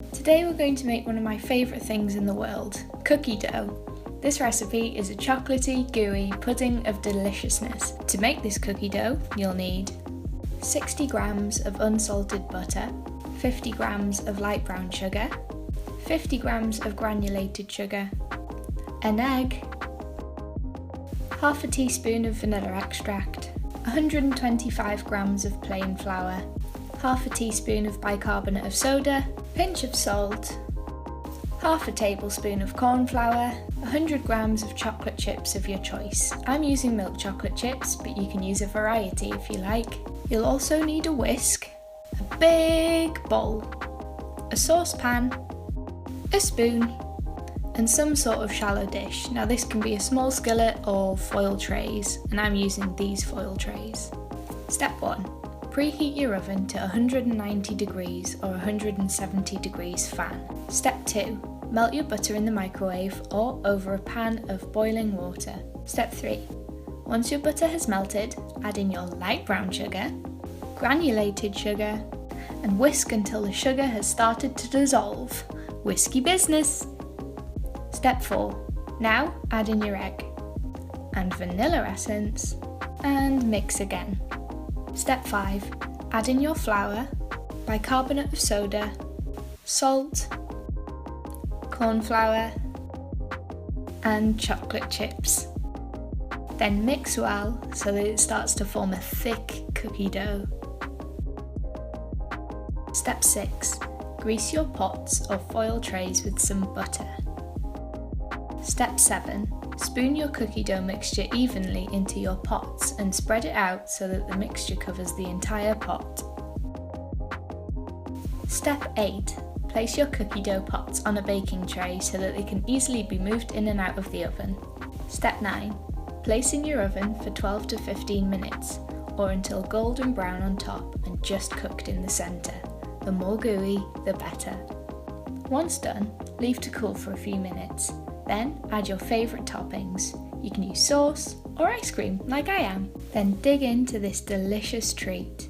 Today we're going to make one of my favourite things in the world, cookie dough. This recipe is a chocolatey, gooey pudding of deliciousness. To make this cookie dough, you'll need 60 grams of unsalted butter, 50 grams of light brown sugar, 50 grams of granulated sugar, an egg, half a teaspoon of vanilla extract, 125 grams of plain flour, half a teaspoon of bicarbonate of soda, pinch of salt, half a tablespoon of cornflour, 100 grams of chocolate chips of your choice. I'm using milk chocolate chips, but you can use a variety if you like. You'll also need a whisk, a big bowl, a saucepan, a spoon, and some sort of shallow dish. Now this can be a small skillet or foil trays, and I'm using these foil trays. Step 1. Preheat your oven to 190 degrees or 170 degrees fan. Step 2. Melt your butter in the microwave or over a pan of boiling water. Step 3. Once your butter has melted, add in your light brown sugar, granulated sugar, and whisk until the sugar has started to dissolve. Whiskey business! Step 4. Now add in your egg and vanilla essence and mix again. Step 5. Add in your flour, bicarbonate of soda, salt, cornflour, and chocolate chips. Then mix well so that it starts to form a thick cookie dough. Step 6. Grease your pots or foil trays with some butter. Step 7. Spoon your cookie dough mixture evenly into your pots and spread it out so that the mixture covers the entire pot. Step 8. Place your cookie dough pots on a baking tray so that they can easily be moved in and out of the oven. Step 9. Place in your oven for 12 to 15 minutes or until golden brown on top and just cooked in the centre. The more gooey, the better. Once done, leave to cool for a few minutes. Then add your favourite toppings. You can use sauce or ice cream like I am. Then dig into this delicious treat.